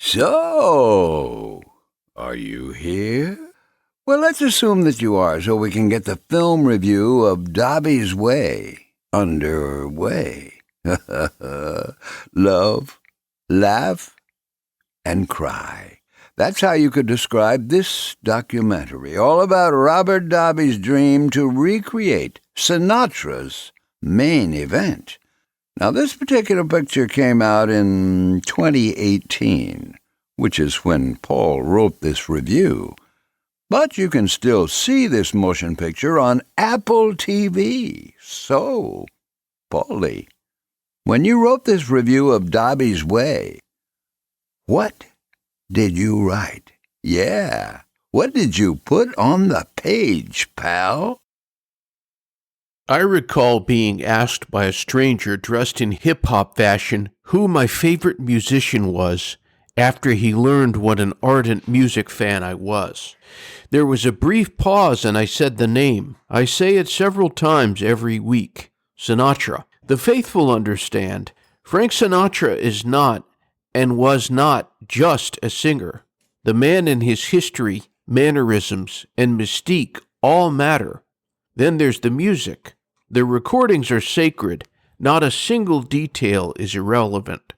So, are you here? Well, let's assume that you are so we can get the film review of DAVI'S Way underway. Love, laugh, and cry. That's how you could describe this documentary, all about Robert Davi's dream to recreate Sinatra's main event. Now, this particular picture came out in 2018, which is when Paul wrote this review. But you can still see this motion picture on Apple TV. So, Paulie, when you wrote this review of DAVI'S Way, what did you write? Yeah, what did you put on the page, pal? I recall being asked by a stranger dressed in hip-hop fashion who my favorite musician was after he learned what an ardent music fan I was. There was a brief pause and I said the name. I say it several times every week. Sinatra. The faithful understand, Frank Sinatra is not and was not just a singer. The man and his history, mannerisms, and mystique all matter. Then there's the music. The recordings are sacred. Not a single detail is irrelevant.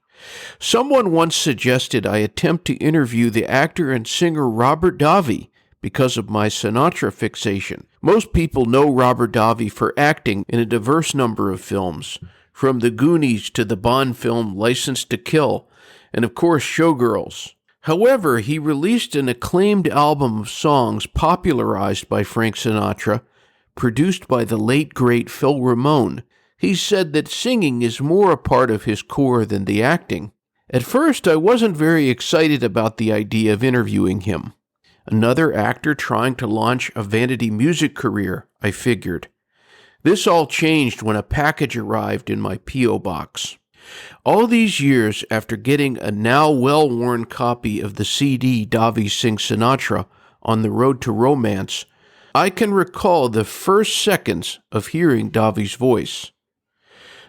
Someone once suggested I attempt to interview the actor and singer Robert Davi because of my Sinatra fixation. Most people know Robert Davi for acting in a diverse number of films, from The Goonies to the Bond film License to Kill, and of course Showgirls. However, he released an acclaimed album of songs popularized by Frank Sinatra, produced by the late great Phil Ramone. He said that singing is more a part of his core than the acting. At first, I wasn't very excited about the idea of interviewing him. Another actor trying to launch a vanity music career, I figured. This all changed when a package arrived in my P.O. box. All these years after getting a now well-worn copy of the CD Davi Sings Sinatra on the Road to Romance, I can recall the first seconds of hearing Davi's voice.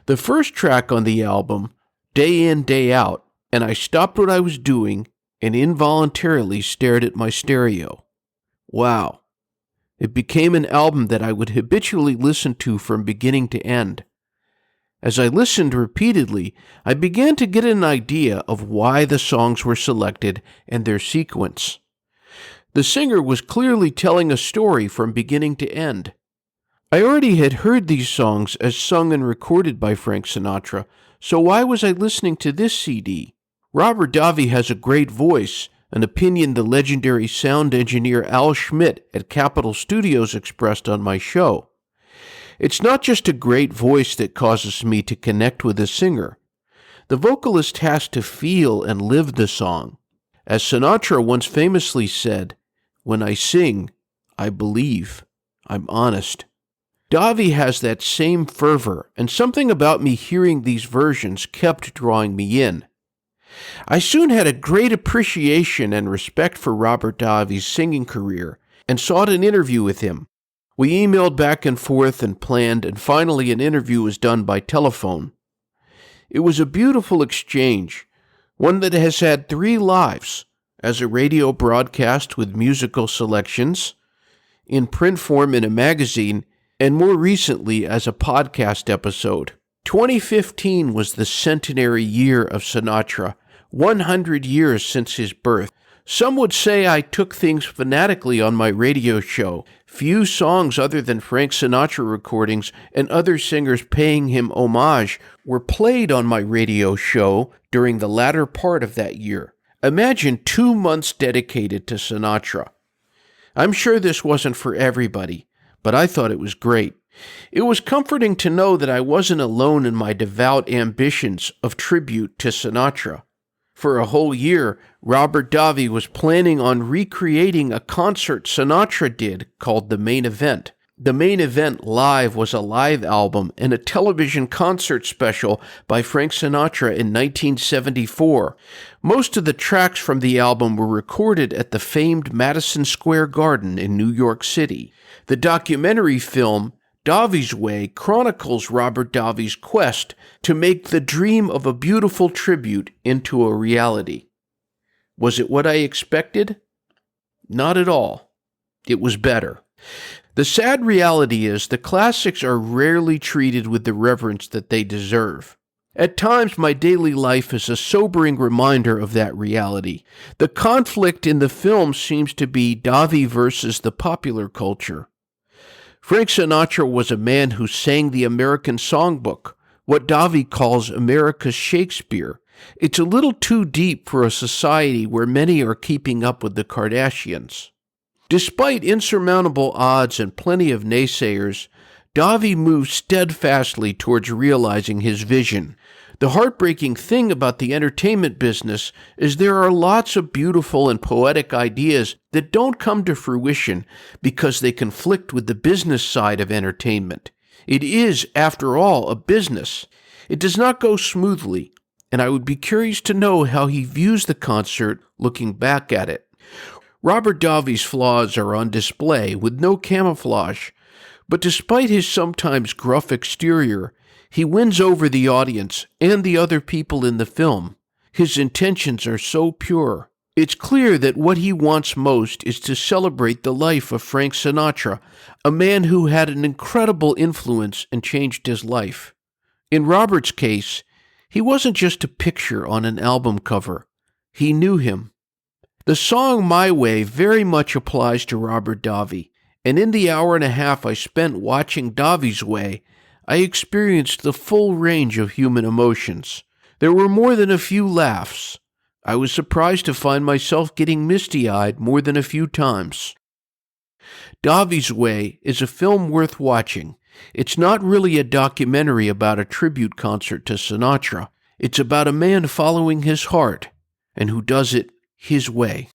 The first track on the album, Day In, Day Out, and I stopped what I was doing and involuntarily stared at my stereo. Wow. It became an album that I would habitually listen to from beginning to end. As I listened repeatedly, I began to get an idea of why the songs were selected and their sequence. The singer was clearly telling a story from beginning to end. I already had heard these songs as sung and recorded by Frank Sinatra, so why was I listening to this CD? Robert Davi has a great voice, an opinion the legendary sound engineer Al Schmidt at Capitol Studios expressed on my show. It's not just a great voice that causes me to connect with a singer. The vocalist has to feel and live the song. As Sinatra once famously said, "When I sing, I believe. I'm honest." Davi has that same fervor, and something about me hearing these versions kept drawing me in. I soon had a great appreciation and respect for Robert Davi's singing career, and sought an interview with him. We emailed back and forth and planned, and finally an interview was done by telephone. It was a beautiful exchange, one that has had 3 lives, as a radio broadcast with musical selections, in print form in a magazine, and more recently as a podcast episode. 2015 was the centenary year of Sinatra, 100 years since his birth. Some would say I took things fanatically on my radio show. Few songs other than Frank Sinatra recordings and other singers paying him homage were played on my radio show during the latter part of that year. Imagine 2 months dedicated to Sinatra. I'm sure this wasn't for everybody, but I thought it was great. It was comforting to know that I wasn't alone in my devout ambitions of tribute to Sinatra. For a whole year, Robert Davi was planning on recreating a concert Sinatra did called The Main Event. The Main Event Live was a live album and a television concert special by Frank Sinatra in 1974. Most of the tracks from the album were recorded at the famed Madison Square Garden in New York City. The documentary film DAVI'S Way chronicles Robert Davi's quest to make the dream of a beautiful tribute into a reality. Was it what I expected? Not at all. It was better. The sad reality is the classics are rarely treated with the reverence that they deserve. At times, my daily life is a sobering reminder of that reality. The conflict in the film seems to be Davi versus the popular culture. Frank Sinatra was a man who sang the American songbook, what Davi calls America's Shakespeare. It's a little too deep for a society where many are keeping up with the Kardashians. Despite insurmountable odds and plenty of naysayers, Davi moves steadfastly towards realizing his vision. The heartbreaking thing about the entertainment business is there are lots of beautiful and poetic ideas that don't come to fruition because they conflict with the business side of entertainment. It is, after all, a business. It does not go smoothly, and I would be curious to know how he views the concert looking back at it. Robert Davi's flaws are on display with no camouflage, but despite his sometimes gruff exterior, he wins over the audience and the other people in the film. His intentions are so pure. It's clear that what he wants most is to celebrate the life of Frank Sinatra, a man who had an incredible influence and changed his life. In Robert's case, he wasn't just a picture on an album cover. He knew him. The song My Way very much applies to Robert Davi, and in the hour and a half I spent watching Davi's Way, I experienced the full range of human emotions. There were more than a few laughs. I was surprised to find myself getting misty-eyed more than a few times. Davi's Way is a film worth watching. It's not really a documentary about a tribute concert to Sinatra. It's about a man following his heart, and who does it his way.